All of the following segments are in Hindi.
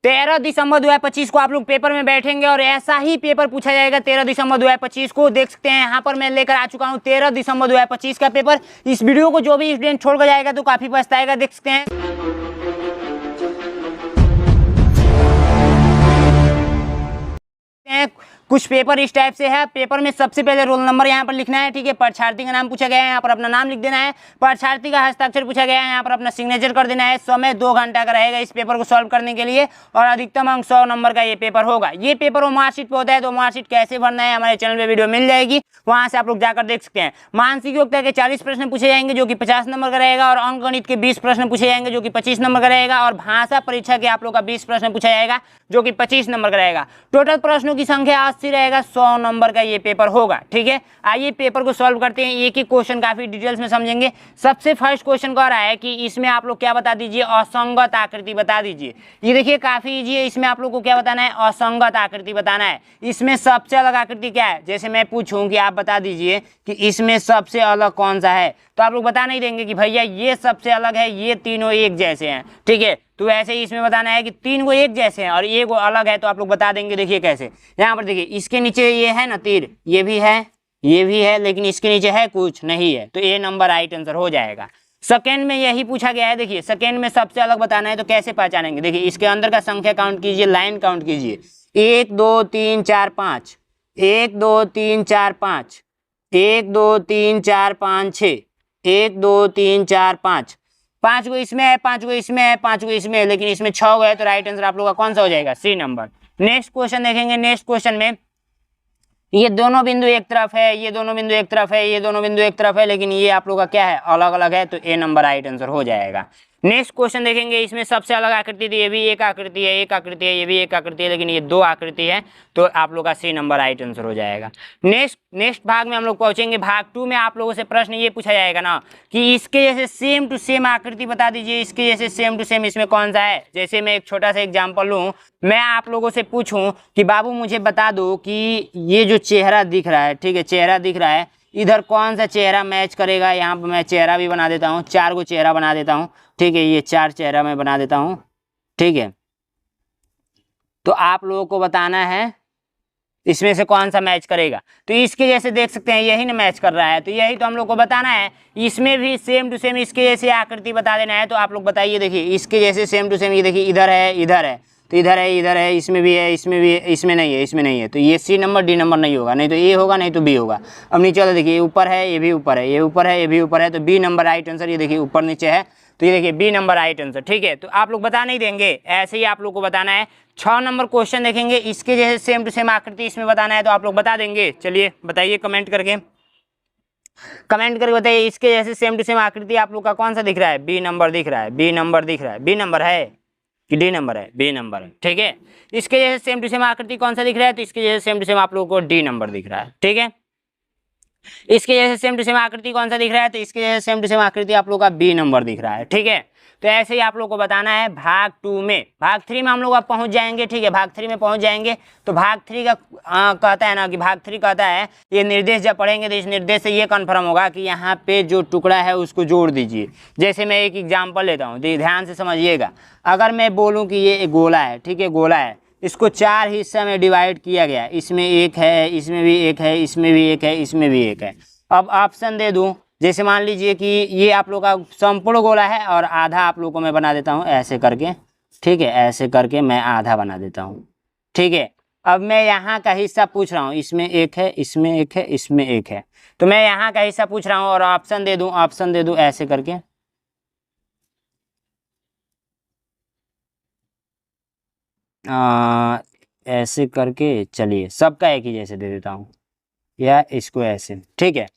13 दिसंबर 2025 को आप लोग पेपर में बैठेंगे और ऐसा ही पेपर पूछा जाएगा 13 दिसंबर 2025 को। देख सकते हैं यहाँ पर मैं लेकर आ चुका हूँ 13 दिसंबर 2025 का पेपर। इस वीडियो को जो भी स्टूडेंट छोड़कर जाएगा तो काफी पछताएगा। देख सकते हैं कुछ पेपर इस टाइप से है। पेपर में सबसे पहले रोल नंबर यहाँ पर लिखना है, ठीक है। परीक्षार्थी का नाम पूछा गया है, यहाँ पर अपना नाम लिख देना है। परीक्षार्थी का हस्ताक्षर पूछा गया है, यहाँ पर अपना सिग्नेचर कर देना है। समय 2 घंटा का रहेगा इस पेपर को सॉल्व करने के लिए और अधिकतम अंक 100 नंबर का ये पेपर होगा। ये पेपर वो मार्कशीट पे होता है, तो मार्कशीट कैसे भरना है हमारे चैनल पे वीडियो मिल जाएगी, वहां से आप लोग जाकर देख सकते हैं। मानसिक योग्यता के 40 प्रश्न पूछे जाएंगे जो कि 50 नंबर का रहेगा और अंक गणित के 20 प्रश्न पूछे जाएंगे जो कि 25 नंबर का रहेगा और भाषा परीक्षा के आप लोग का 20 प्रश्न पूछा जाएगा जो कि 25 नंबर का रहेगा। टोटल प्रश्नों की संख्या 80 रहेगा, 100 नंबर का ये पेपर होगा, ठीक है। आइए पेपर को सॉल्व करते हैं, एक एक क्वेश्चन काफी डिटेल्स में समझेंगे। सबसे फर्स्ट क्वेश्चन कह रहा है कि इसमें आप लोग क्या बता दीजिए, असंगत आकृति बता दीजिए। ये देखिए काफी इजी है, इसमें आप लोग को क्या बताना है, असंगत आकृति बताना है। इसमें सबसे अलग आकृति क्या है, जैसे मैं पूछूं कि आप बता दीजिए कि इसमें सबसे अलग कौन सा है, तो आप लोग बता नहीं देंगे कि भैया ये सबसे अलग है, ये तीनों एक जैसे हैं, ठीक है। तो ऐसे ही इसमें बताना है कि 3 को एक जैसे हैं और एक वो अलग है, तो आप लोग बता देंगे। देखिए कैसे, यहाँ पर देखिए इसके नीचे ये है ना तीर, ये भी है, लेकिन इसके नीचे है कुछ नहीं है, तो ए नंबर राइट आंसर हो जाएगा। सेकेंड में यही पूछा गया है। देखिए सेकेंड में सबसे अलग बताना है, तो कैसे पहचानेंगे, देखिए इसके अंदर का संख्या काउंट कीजिए, लाइन काउंट कीजिए, 1 2 3 4 5, 1 2 3 4 5, 1 2 3 4 5 6, 1 2 3 4 5, 5 को इसमें है, 5 को इसमें है, 5 को इसमें है, लेकिन इसमें 6 गए, तो राइट आंसर आप लोग का कौन सा हो जाएगा, सी नंबर। नेक्स्ट क्वेश्चन देखेंगे। नेक्स्ट क्वेश्चन में ये दोनों बिंदु एक तरफ है, ये दोनों बिंदु एक तरफ है, ये दोनों बिंदु एक तरफ है, लेकिन ये आप लोग का क्या है, अलग अलग है, तो ए नंबर राइट आंसर हो जाएगा। नेक्स्ट क्वेश्चन देखेंगे। इसमें सबसे अलग आकृति थी, ये भी एक आकृति है, एक आकृति है, ये भी एक आकृति है, लेकिन ये 2 आकृति है, तो आप लोग का सी नंबर राइट आंसर हो जाएगा। नेक्स्ट भाग में हम लोग पहुंचेंगे। भाग 2 में आप लोगों से प्रश्न ये पूछा जाएगा ना कि इसके जैसे सेम टू सेम आकृति बता दीजिए, इसके जैसे सेम टू सेम इसमें कौन सा है। जैसे मैं एक छोटा सा एग्जाम्पल लूँ, मैं आप लोगों से पूछूं कि बाबू मुझे बता दो कि ये जो चेहरा दिख रहा है, ठीक है, चेहरा दिख रहा है, इधर कौन सा चेहरा मैच करेगा। यहाँ पर मैं चेहरा भी बना देता हूँ, 4 को चेहरा बना देता हूँ, ठीक है, ये 4 चेहरा मैं बना देता हूँ, ठीक है। तो आप लोगों को बताना है इसमें से कौन सा मैच करेगा। तो इसके जैसे देख सकते हैं यही ना मैच कर रहा है, तो यही तो हम लोग को बताना है। इसमें भी सेम टू सेम इसके जैसे आकृति बता देना है, तो आप लोग बताइए। देखिए इसके जैसे सेम टू सेम, ये देखिए इधर है, तो इधर है, इसमें भी है, इसमें भी है, इसमें नहीं है, तो ये सी नंबर डी नंबर नहीं होगा, नहीं तो ए होगा, नहीं तो बी होगा। अब नीचे वाला देखिए, ये ऊपर है, ये भी ऊपर है, ये ऊपर है, ये भी ऊपर है, तो बी नंबर राइट आंसर। ये देखिए ऊपर नीचे है, तो ये देखिए बी नंबर राइट आंसर, ठीक है। तो आप लोग बता नहीं देंगे, ऐसे ही आप लोग को बताना है। 6 नंबर क्वेश्चन देखेंगे। इसके जैसे सेम टू सेम आकृति इसमें बताना है, तो आप लोग बता देंगे। चलिए बताइए कमेंट करके बताइए, इसके जैसे सेम टू सेम आकृति आप लोग का कौन सा दिख रहा है, बी नंबर दिख रहा है, बी नंबर है कि डी नंबर है, बी नंबर है, ठीक है। इसके जैसे सेम टू सेम आकृति कौन सा दिख रहा है, तो इसके जैसे सेम टू सेम आप लोगों को डी नंबर दिख रहा है, ठीक है। इसके जैसे सेम टू सेम आकृति कौन सा दिख रहा है, तो इसके जैसे सेम टू सेम आकृति आप लोग का बी नंबर दिख रहा है, ठीक है। तो ऐसे ही आप लोग को बताना है। भाग 2 में, भाग 3 में हम लोग अब पहुंच जाएंगे, ठीक है। भाग 3 में पहुंच जाएंगे, तो भाग 3 का कहता है ना कि भाग 3 कहता है, ये निर्देश जब पढ़ेंगे तो इस निर्देश से ये कन्फर्म होगा कि यहाँ पे जो टुकड़ा है उसको जोड़ दीजिए। जैसे मैं एक एग्जाम्पल लेता हूँ, ध्यान से समझिएगा। अगर मैं बोलूँ कि ये गोला है, ठीक है, गोला है, इसको 4 हिस्से में डिवाइड किया गया, इसमें एक है, इसमें भी एक है, इसमें भी एक है, इसमें भी एक है। अब ऑप्शन दे दूं, जैसे मान लीजिए कि ये आप लोग का संपूर्ण गोला है और आधा आप लोग को मैं बना देता हूं ऐसे करके, ठीक है, ऐसे करके मैं आधा बना देता हूं, ठीक है। अब मैं यहाँ का हिस्सा पूछ रहा हूँ, इसमें एक है, इसमें एक है, इसमें एक है, तो मैं यहाँ का हिस्सा पूछ रहा हूँ और ऑप्शन दे दूं ऐसे करके, ऐसे करके। चलिए सबका एक ही जैसे दे देता हूँ, या इसको ऐसे, ठीक है।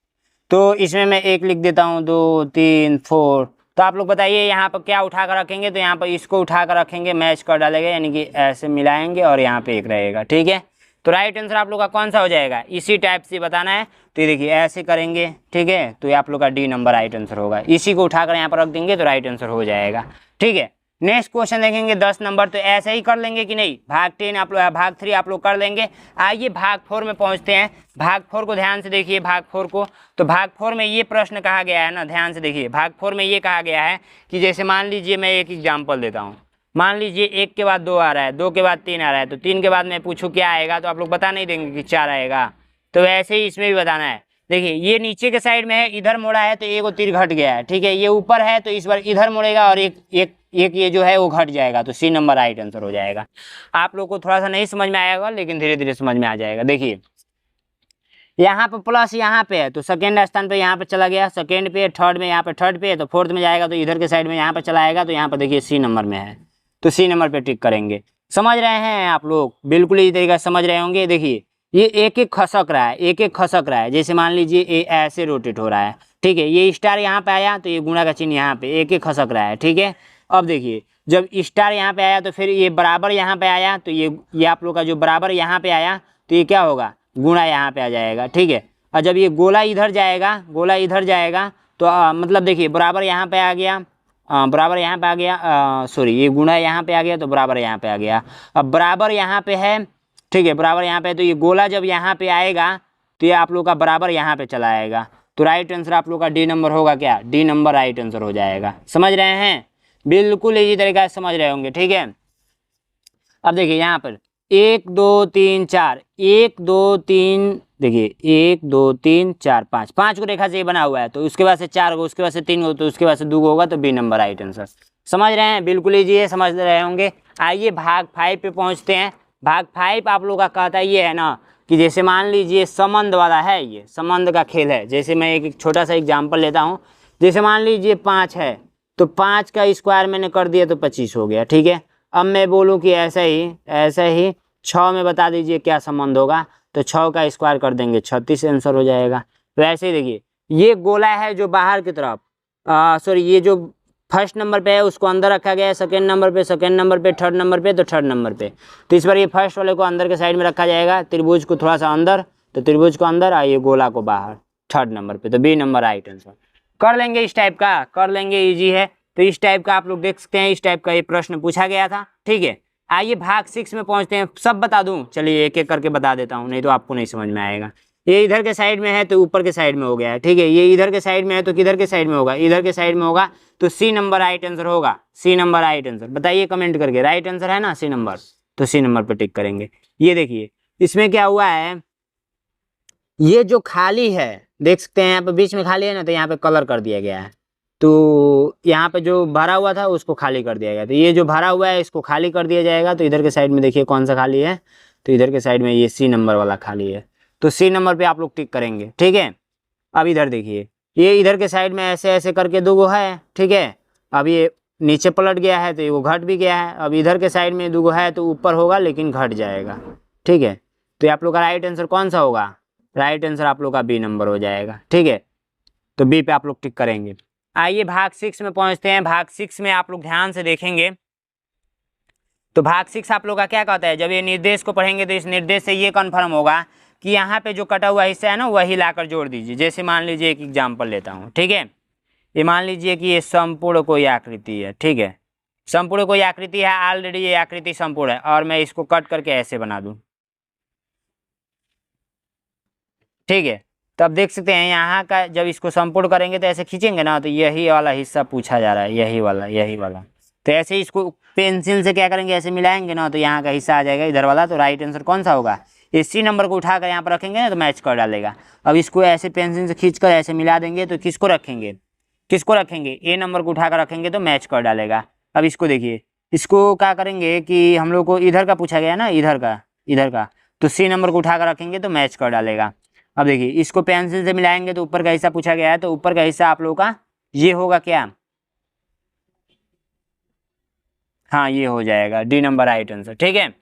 तो इसमें मैं 1 लिख देता हूँ, 2 3 4। तो आप लोग बताइए यहाँ पर क्या उठा कर रखेंगे, तो यहाँ पर इसको उठा कर रखेंगे, मैच कर डालेंगे, यानी कि ऐसे मिलाएंगे और यहाँ पे 1 रहेगा, ठीक है। तो राइट आंसर आप लोग का कौन सा हो जाएगा, इसी टाइप से बताना है। तो ये देखिए ऐसे करेंगे, ठीक है, तो ये आप लोग का डी नंबर राइट आंसर होगा। इसी को उठाकर यहाँ पर रख देंगे तो राइट आंसर हो जाएगा, ठीक है। नेक्स्ट क्वेश्चन देखेंगे 10 नंबर, तो ऐसे ही कर लेंगे कि नहीं। भाग 3 आप लोग, भाग 3 आप लोग कर लेंगे। आइए भाग 4 में पहुंचते हैं। भाग 4 को ध्यान से देखिए, भाग 4 को, तो भाग 4 में ये प्रश्न कहा गया है ना, ध्यान से देखिए। भाग 4 में ये कहा गया है कि जैसे मान लीजिए मैं एक एग्जाम्पल देता हूँ, मान लीजिए 1 के बाद 2 आ रहा है, 2 के बाद 3 आ रहा है, तो 3 के बाद मैं पूछूं क्या आएगा तो आप लोग बता नहीं देंगे कि 4 आएगा। तो वैसे ही इसमें भी बताना है। देखिए ये नीचे के साइड में है, इधर मोड़ा है तो एक तीर घट गया है, ठीक है। ये ऊपर है तो इस बार इधर मुड़ेगा और एक ये जो है वो घट जाएगा, तो सी नंबर राइट आंसर हो जाएगा। आप लोग को थोड़ा सा नहीं समझ में आएगा लेकिन धीरे धीरे समझ में आ जाएगा। देखिए यहाँ पे प्लस यहाँ पे है तो सेकेंड स्थान पे यहाँ पे चला गया, सेकेंड पे, थर्ड में यहाँ पे, थर्ड पे, तो फोर्थ में जाएगा तो इधर के साइड में यहाँ पे चला आएगा, तो यहाँ पे देखिए सी नंबर में है, तो सी नंबर पे टिक करेंगे। समझ रहे हैं आप लोग? बिल्कुल इसी तरीके से समझ रहे होंगे। देखिए ये एक एक खसक रहा है, एक एक खसक रहा है। जैसे मान लीजिए ये ऐसे रोटेट हो रहा है, ठीक है। ये स्टार यहाँ पे आया तो ये गुणा का चिन्ह यहाँ पे एक एक खसक रहा है, ठीक है। अब देखिए जब स्टार यहाँ पे आया तो फिर ये बराबर यहाँ पे आया, तो ये आप लोग का जो बराबर यहाँ पे आया तो ये क्या होगा, गुणा यहाँ पे आ जाएगा, ठीक है। और जब ये गोला इधर जाएगा, गोला इधर जाएगा तो मतलब देखिए बराबर यहाँ पे आ गया, बराबर यहाँ पे आ गया, सॉरी ये गुणा यहाँ पे आ गया तो बराबर यहाँ पे आ गया। अब बराबर यहाँ पे है, ठीक है, बराबर यहाँ पे है, तो ये गोला जब यहाँ पे आएगा तो ये आप लोग का बराबर यहाँ पे चला आएगा, तो राइट आंसर आप लोग का डी नंबर होगा। क्या? डी नंबर राइट आंसर हो जाएगा। समझ रहे हैं? बिल्कुल इसी तरीके से समझ रहे होंगे, ठीक है। अब देखिए यहाँ पर 1 2 3 4, 1 2 3, देखिए 1 2 3 4 5, 5 को रेखा से ये बना हुआ है, तो उसके बाद से 4 को, उसके बाद से 3 को, तो उसके बाद से 2 को होगा, तो बी नंबर राइट आंसर। समझ रहे हैं? बिल्कुल इजी समझ रहे होंगे। आइए भाग 5 पे पहुंचते हैं। भाग 5 आप लोग का कहता ये है ना कि जैसे मान लीजिए संबंध वाला है, ये संबंध का खेल है। जैसे मैं एक छोटा सा एग्जाम्पल लेता हूँ। जैसे मान लीजिए 5 है तो 5 का स्क्वायर मैंने कर दिया तो 25 हो गया, ठीक है। अब मैं बोलूँ कि ऐसा ही 6 में बता दीजिए क्या संबंध होगा, तो 6 का स्क्वायर कर देंगे 36 आंसर हो जाएगा। तो ऐसे ही देखिए ये गोला है जो बाहर की तरफ, सॉरी ये जो फर्स्ट नंबर पे है उसको अंदर रखा गया है, सेकंड नंबर पे, थर्ड नंबर पे, तो थर्ड नंबर पे। तो इस बार ये फर्स्ट वाले को अंदर के साइड में रखा जाएगा, त्रिभुज को थोड़ा सा अंदर, तो त्रिभुज को अंदर, ये गोला को बाहर, थर्ड नंबर पे, तो बी नंबर राइट आंसर। कर लेंगे इस टाइप का, कर लेंगे, ईजी है। तो इस टाइप का आप लोग देख सकते हैं, इस टाइप का ये प्रश्न पूछा गया था, ठीक है। आइए भाग 6 में पहुंचते हैं। सब बता दूं? चलिए एक एक करके बता देता हूं, नहीं तो आपको नहीं समझ में आएगा। ये इधर के साइड में है तो ऊपर के साइड में हो गया है, ठीक है। ये इधर के साइड में है तो किधर के साइड में होगा, इधर के साइड में होगा, तो सी नंबर राइट आंसर होगा। सी नंबर राइट आंसर बताइए कमेंट करके, राइट आंसर है ना सी नंबर, तो सी नंबर पर टिक करेंगे। ये देखिए इसमें क्या हुआ है, ये जो खाली है देख सकते हैं यहाँ पे बीच में खाली है ना, तो यहाँ पे कलर कर दिया गया है। तो यहाँ पे जो भरा हुआ था उसको खाली कर दिया गया, तो ये जो भरा हुआ है इसको खाली कर दिया जाएगा। तो इधर के साइड में देखिए कौन सा खाली है, तो इधर के साइड में ये सी नंबर वाला खाली है, तो सी नंबर पे आप लोग टिक करेंगे, ठीक है। अब इधर देखिए ये इधर के साइड में ऐसे ऐसे करके 2 गो है, ठीक है। अब ये नीचे पलट गया है तो ये वो घट भी गया है। अब इधर के साइड में 2 गो है तो ऊपर होगा लेकिन घट जाएगा, ठीक है। तो आप लोग का राइट आंसर कौन सा होगा, राइट आंसर आप लोग का बी नंबर हो जाएगा, ठीक है। तो बी पे आप लोग टिक करेंगे। आइए भाग 6 में पहुंचते हैं। भाग 6 में आप लोग ध्यान से देखेंगे तो भाग 6 आप लोग का क्या कहता है, जब ये निर्देश को पढ़ेंगे तो इस निर्देश से ये कन्फर्म होगा कि यहाँ पे जो कटा हुआ हिस्सा है ना वही लाकर जोड़ दीजिए। जैसे मान लीजिए एक एग्जाम्पल लेता हूँ, ठीक है। ये मान लीजिए कि ये संपूर्ण कोई आकृति है, ठीक है। संपूर्ण कोई आकृति है, ऑलरेडी ये आकृति संपूर्ण है, और मैं इसको कट करके ऐसे बना दूं, ठीक है। तो अब देख सकते हैं यहाँ का जब इसको संपूर्ण करेंगे तो ऐसे खींचेंगे ना, तो यही वाला हिस्सा पूछा जा रहा है, यही वाला। तो ऐसे ही इसको पेंसिल से क्या करेंगे, ऐसे मिलाएंगे ना, तो यहाँ का हिस्सा आ जाएगा इधर वाला। तो राइट आंसर कौन सा होगा, इसी नंबर को उठाकर यहाँ पर रखेंगे ना तो मैच कर डालेगा। अब इसको ऐसे पेंसिल से खींचकर ऐसे मिला देंगे तो किसको रखेंगे, ए नंबर को उठाकर रखेंगे तो मैच कर डालेगा। अब इसको देखिए, इसको क्या करेंगे कि हम लोग को इधर का पूछा गया ना, इधर का, तो सी नंबर को उठाकर रखेंगे तो मैच कर डालेगा। अब देखिए इसको पेंसिल से मिलाएंगे तो ऊपर का हिस्सा पूछा गया है, तो ऊपर का हिस्सा आप लोगों का ये होगा क्या, हाँ ये हो जाएगा, डी नंबर राइट आंसर, ठीक है।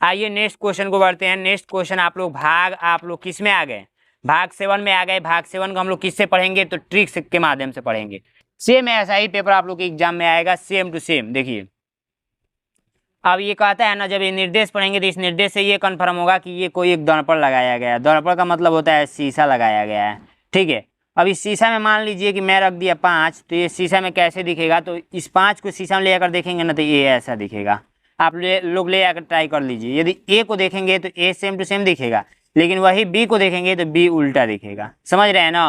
आइए नेक्स्ट क्वेश्चन को बढ़ते हैं। नेक्स्ट क्वेश्चन आप लोग किस में आ गए, भाग 7 में आ गए। भाग 7 को हम लोग किससे पढ़ेंगे, तो ट्रिक्स के माध्यम से पढ़ेंगे। सेम ऐसा ही पेपर आप लोग के एग्जाम में आएगा, सेम टू सेम। देखिए अब ये कहता है ना, जब ये निर्देश पढ़ेंगे तो इस निर्देश से ये कन्फर्म होगा कि ये कोई एक दर्पण लगाया गया है। दर्पण का मतलब होता है शीशा लगाया गया है, ठीक है। अब इस शीशा में मान लीजिए कि मैं रख दिया 5, तो ये शीशा में कैसे दिखेगा, तो इस 5 को शीशा में ले आकर देखेंगे ना तो ये ऐसा दिखेगा। आप लोग ले आकर ट्राई कर लीजिए। यदि ए को देखेंगे तो ए सेम टू सेम दिखेगा, लेकिन वही बी को देखेंगे तो बी उल्टा दिखेगा। समझ रहे हैं ना।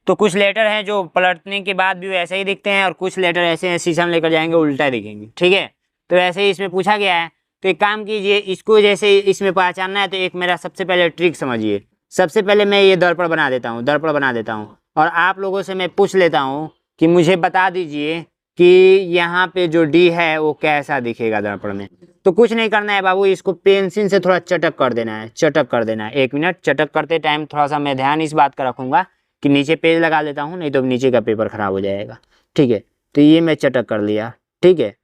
तो कुछ लेटर हैं जो पलटने के बाद भी वैसे ही दिखते हैं, और कुछ लेटर ऐसे हैं शीशा में लेकर जाएंगे उल्टा दिखेंगे, ठीक है। तो वैसे ही इसमें पूछा गया है। तो एक काम कीजिए, इसको जैसे इसमें पहचानना है तो एक मेरा सबसे पहले ट्रिक समझिए। सबसे पहले मैं ये दर्पण बना देता हूँ, दर्पण बना देता हूँ, और आप लोगों से मैं पूछ लेता हूँ कि मुझे बता दीजिए कि यहाँ पे जो डी है वो कैसा दिखेगा दर्पण में। तो कुछ नहीं करना है बाबू, इसको पेंसिल से थोड़ा चटक कर देना है, चटक कर देना है। 1 मिनट, चटक करते टाइम थोड़ा सा मैं ध्यान इस बात का रखूंगा कि नीचे पेज लगा लेता हूँ, नहीं तो नीचे का पेपर खराब हो जाएगा। ठीक है, तो ये मैं चटक कर लिया। ठीक है,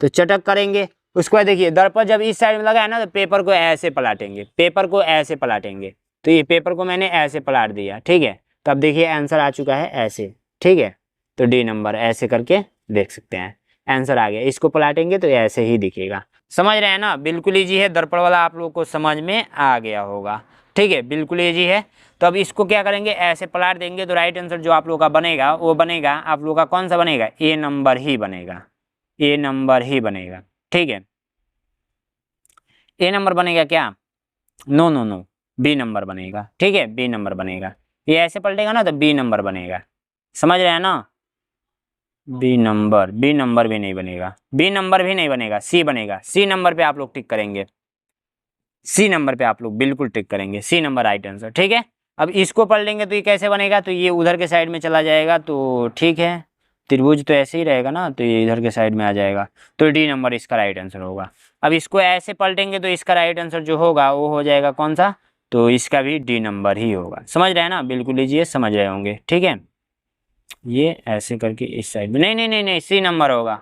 तो चटक करेंगे, उसके बाद देखिए दर्पण जब इस साइड में लगा है ना, तो पेपर को ऐसे पलटेंगे, पेपर को ऐसे पलटेंगे। तो ये पेपर को मैंने ऐसे पलट दिया। ठीक है, तब देखिए आंसर आ चुका है ऐसे। ठीक है, तो डी नंबर ऐसे करके देख सकते हैं, आंसर आ गया। इसको पलटेंगे तो ऐसे ही दिखेगा। समझ रहे हैं ना, बिल्कुल ईजी है। दर्पण वाला आप लोगों को समझ में आ गया होगा। ठीक है, बिल्कुल ईजी है। तो अब इसको क्या करेंगे, ऐसे पलट देंगे तो राइट आंसर जो आप लोगों का बनेगा वो बनेगा, आप लोगों का कौन सा बनेगा, ए नंबर ही बनेगा, ए नंबर ही बनेगा। ठीक है, ए नंबर बनेगा क्या, no no no, B number बनेगा। ठीक है, बी नंबर बनेगा। ये ऐसे पलटेगा ना तो बी नंबर बनेगा। समझ रहे हैं ना, बी नंबर, बी नंबर भी नहीं बनेगा, बी नंबर भी नहीं बनेगा, सी बनेगा। सी नंबर पे आप लोग टिक करेंगे, सी नंबर पे आप लोग बिल्कुल टिक करेंगे, सी नंबर राइट आंसर। ठीक है, अब इसको पढ़ लेंगे तो ये कैसे बनेगा, तो ये उधर के साइड में चला जाएगा। तो ठीक है, त्रिभुज तो ऐसे ही रहेगा ना, तो ये इधर के साइड में आ जाएगा, तो डी नंबर इसका राइट आंसर होगा। अब इसको ऐसे पलटेंगे तो इसका राइट आंसर जो होगा वो हो जाएगा कौन सा, तो इसका भी डी नंबर ही होगा। समझ रहे हैं ना, बिल्कुल लीजिए, समझ रहे होंगे। ठीक है, ये ऐसे करके इस साइड में, नहीं नहीं नहीं नहीं, सी नंबर होगा।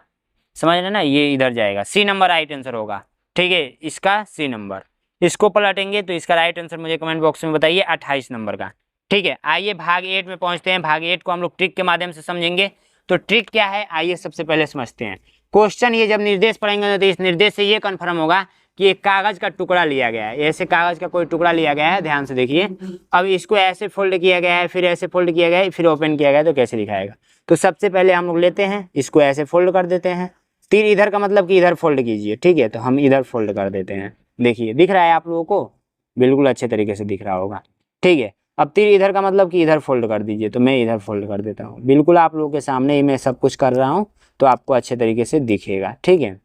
समझ रहे हैं ना, ये इधर जाएगा, सी नंबर राइट आंसर होगा। ठीक है, इसका सी नंबर। इसको पलटेंगे तो इसका राइट आंसर मुझे कमेंट बॉक्स में बताइए, 28 नंबर का। ठीक है, आइए भाग 8 में पहुंचते हैं। भाग 8 को हम लोग ट्रिक के माध्यम से समझेंगे। तो ट्रिक क्या है, आइए सबसे पहले समझते हैं। क्वेश्चन ये जब निर्देश पढ़ेंगे तो इस निर्देश से ये कन्फर्म होगा कि एक कागज का टुकड़ा लिया गया है, ऐसे कागज का कोई टुकड़ा लिया गया है, ध्यान से देखिए। अब इसको ऐसे फोल्ड किया गया है, फिर ऐसे फोल्ड किया गया है, फिर ओपन किया गया है, तो कैसे दिखाएगा। तो सबसे पहले हम लोग लेते हैं, इसको ऐसे फोल्ड कर देते हैं। तीर इधर का मतलब कि इधर फोल्ड कीजिए। ठीक है, तो हम इधर फोल्ड कर देते हैं। देखिए दिख रहा है आप लोगों को, बिल्कुल अच्छे तरीके से दिख रहा होगा। ठीक है, अब तीर इधर का मतलब कि इधर फोल्ड कर दीजिए, तो मैं इधर फोल्ड कर देता हूँ। बिल्कुल आप लोगों के सामने ही मैं सब कुछ कर रहा हूँ, तो आपको अच्छे तरीके से दिखेगा। ठीक है,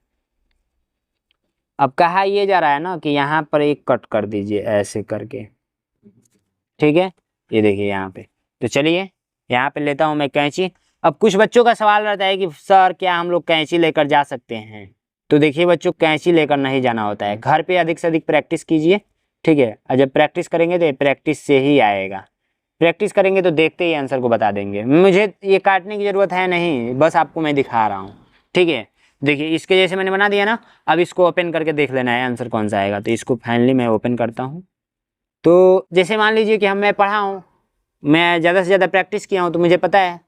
अब कहा ये जा रहा है ना कि यहाँ पर एक कट कर दीजिए ऐसे करके। ठीक है, ये देखिए यहाँ पे। तो चलिए यहाँ पे लेता हूँ मैं कैंची। अब कुछ बच्चों का सवाल रहता है कि सर क्या हम लोग कैंची लेकर जा सकते हैं। तो देखिए बच्चों, कैंची लेकर नहीं जाना होता है, घर पे अधिक से अधिक प्रैक्टिस कीजिए। ठीक है, और जब प्रैक्टिस करेंगे तो प्रैक्टिस से ही आएगा। प्रैक्टिस करेंगे तो देखते ही आंसर को बता देंगे। मुझे ये काटने की ज़रूरत है नहीं, बस आपको मैं दिखा रहा हूँ। ठीक है, देखिए इसके जैसे मैंने बना दिया ना। अब इसको ओपन करके देख लेना है आंसर कौन सा आएगा। तो इसको फाइनली मैं ओपन करता हूँ। तो जैसे मान लीजिए कि मैं पढ़ा हूँ, मैं ज़्यादा से ज़्यादा प्रैक्टिस किया हूँ, तो मुझे पता है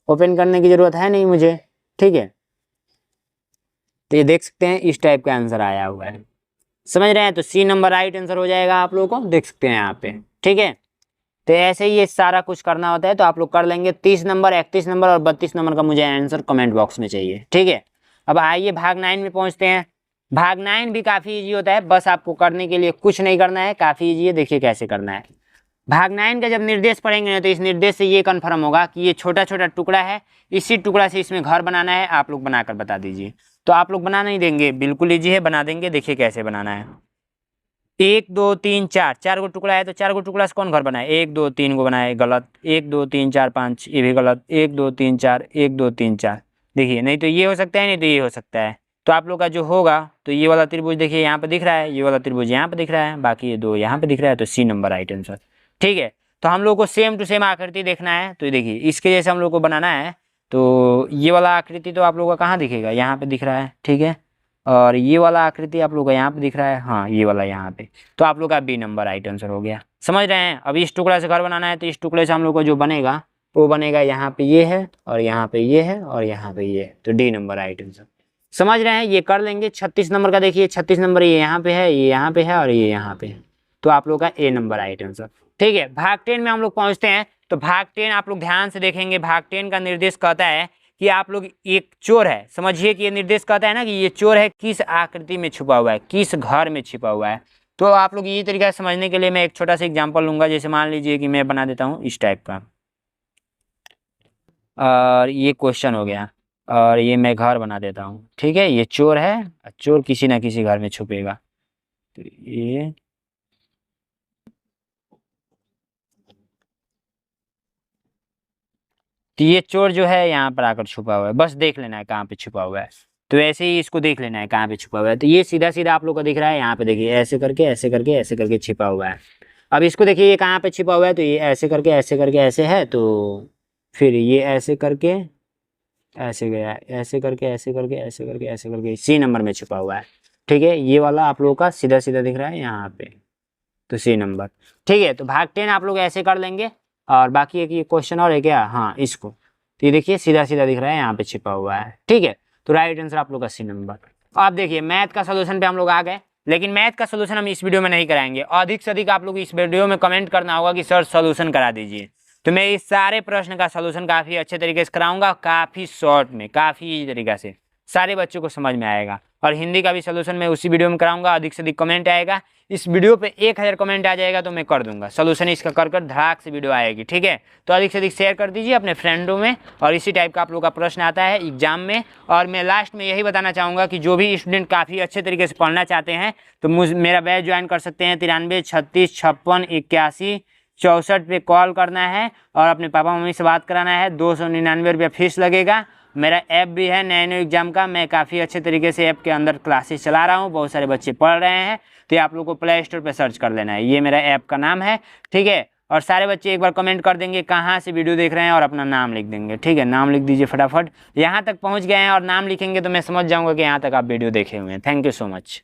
ओपन करने की ज़रूरत है नहीं मुझे। ठीक है, तो ये देख सकते हैं इस टाइप का आंसर आया हुआ है। समझ रहे हैं, तो सी नंबर राइट आंसर हो जाएगा आप लोगों को, देख सकते हैं यहाँ पे। ठीक है, तो ऐसे ही ये सारा कुछ करना होता है, तो आप लोग कर लेंगे। 30 नंबर, 31 नंबर और 32 नंबर का मुझे आंसर कमेंट बॉक्स में चाहिए। ठीक है, अब आइए भाग 9 में पहुंचते हैं। भाग 9 भी काफ़ी इजी होता है, बस आपको करने के लिए कुछ नहीं करना है, काफ़ी इजी है। देखिए कैसे करना है। भाग 9 का जब निर्देश पढ़ेंगे ना, तो इस निर्देश से ये कन्फर्म होगा कि ये छोटा छोटा टुकड़ा है, इसी टुकड़ा से इसमें घर बनाना है। आप लोग बनाकर बता दीजिए। तो आप लोग बना नहीं देंगे, बिल्कुल ईजी है, बना देंगे। देखिए कैसे बनाना है। 1 2 3 4, 4 गो टुकड़ा है, तो 4 गो टुकड़ा से कौन घर बनाए, 1 2 3 को बनाए, गलत। 1 2 3 4 5, ये भी गलत। 1 2 3 4, 1 2 3 4। देखिए नहीं तो ये हो सकता है, नहीं तो ये हो सकता है। तो आप लोग का जो होगा, तो ये वाला त्रिभुज देखिए यहाँ पे दिख रहा है, ये वाला त्रिभुज यहाँ पे दिख रहा है, बाकी ये दो यहाँ पे दिख रहा है, तो सी नंबर राइट आंसर। ठीक है, तो हम लोग को सेम टू सेम आकृति देखना है। तो देखिए इसके जैसे हम लोग को बनाना है। तो ये वाला आकृति तो आप लोगों का कहाँ दिखेगा, यहाँ पे दिख रहा है। ठीक है, और ये वाला आकृति आप लोग का यहाँ पे दिख रहा है, हाँ ये वाला यहाँ पे। तो आप लोग का बी नंबर राइट आंसर हो गया। समझ रहे हैं। अब इस टुकड़ा से घर बनाना है, तो इस टुकड़े से हम लोग को जो बनेगा वो बनेगा, यहाँ पे ये है और यहाँ पे ये है और यहाँ पे ये है, तो डी नंबर राइट आंसर। समझ रहे हैं, ये कर लेंगे। 36 नंबर का देखिए, 36 नंबर ये यहाँ पे है, ये यहाँ पे है और ये यहाँ पे है, तो आप लोग का ए नंबर राइट आंसर। ठीक है, भाग 10 में हम लोग पहुँचते हैं। तो भाग 10 आप लोग ध्यान से देखेंगे। भाग 10 का निर्देश कहता है कि आप लोग, एक चोर है, समझिए कि ये निर्देश कहता है ना कि ये चोर है, किस आकृति में छुपा हुआ है, किस घर में छिपा हुआ है। तो आप लोग ये तरीका समझने के लिए मैं एक छोटा सा एग्जांपल लूंगा। जैसे मान लीजिए कि मैं बना देता हूँ इस टाइप का, और ये क्वेश्चन हो गया। और ये मैं घर बना देता हूँ, ठीक है। ये चोर है, चोर किसी ना किसी घर में छुपेगा, तो ये चोर जो है यहाँ पर आकर छुपा हुआ है, बस देख लेना है कहाँ पे छुपा हुआ है। तो ऐसे ही इसको देख लेना है कहाँ पे छुपा हुआ है। तो ये सीधा सीधा आप लोग को दिख रहा है, यहाँ पे देखिए ऐसे करके ऐसे करके ऐसे करके छिपा हुआ है। अब इसको देखिए ये कहाँ पे छिपा हुआ है, तो ये ऐसे करके ऐसे है, तो फिर ये ऐसे करके ऐसे गया, ऐसे करके ऐसे करके ऐसे करके ऐसे करके सी नंबर में छुपा हुआ है, ठीक है। ये वाला आप लोगों का सीधा सीधा दिख रहा है यहाँ पे, तो सी नंबर, ठीक है। तो भाग 10 आप लोग ऐसे कर लेंगे। और बाकी एक ये क्वेश्चन और है क्या, हाँ इसको, तो ये देखिए सीधा सीधा दिख रहा है, यहाँ पे छिपा हुआ है, ठीक है। तो राइट आंसर आप लोग का सी नंबर। आप देखिए मैथ का सोल्यूशन पे हम लोग आ गए, लेकिन मैथ का सोल्यूशन हम इस वीडियो में नहीं कराएंगे। अधिक से अधिक आप लोग इस वीडियो में कमेंट करना होगा कि सर सोल्यूशन करा दीजिए, तो मैं इस सारे प्रश्न का सोल्यूशन काफ़ी अच्छे तरीके से कराऊंगा, काफ़ी शॉर्ट में, काफ़ी ईजी तरीका से, सारे बच्चों को समझ में आएगा। और हिंदी का भी सोल्यूशन मैं उसी वीडियो में कराऊंगा। अधिक से अधिक कमेंट आएगा, इस वीडियो पे 1000 कमेंट आ जाएगा तो मैं कर दूंगा सोल्यूशन इसका, कर धड़ाक से वीडियो आएगी, ठीक है। तो अधिक से अधिक शेयर कर दीजिए अपने फ्रेंडों में। और इसी टाइप का आप लोग का प्रश्न आता है एग्जाम में। और मैं लास्ट में यही बताना चाहूँगा कि जो भी स्टूडेंट काफ़ी अच्छे तरीके से पढ़ना चाहते हैं तो मेरा बैच ज्वाइन कर सकते हैं। 93 36 56 81 64 पे कॉल करना है और अपने पापा मम्मी से बात कराना है। 299 रुपया फीस लगेगा। मेरा ऐप भी है नैनो एग्जाम का, मैं काफ़ी अच्छे तरीके से ऐप के अंदर क्लासेस चला रहा हूँ, बहुत सारे बच्चे पढ़ रहे हैं। तो ये आप लोग को प्ले स्टोर पर सर्च कर लेना है, ये मेरा ऐप का नाम है, ठीक है। और सारे बच्चे एक बार कमेंट कर देंगे कहाँ से वीडियो देख रहे हैं और अपना नाम लिख देंगे, ठीक है। नाम लिख दीजिए फटाफट, यहाँ तक पहुँच गए हैं और नाम लिखेंगे तो मैं समझ जाऊँगा कि यहाँ तक आप वीडियो देखे हुए हैं। Thank you so much.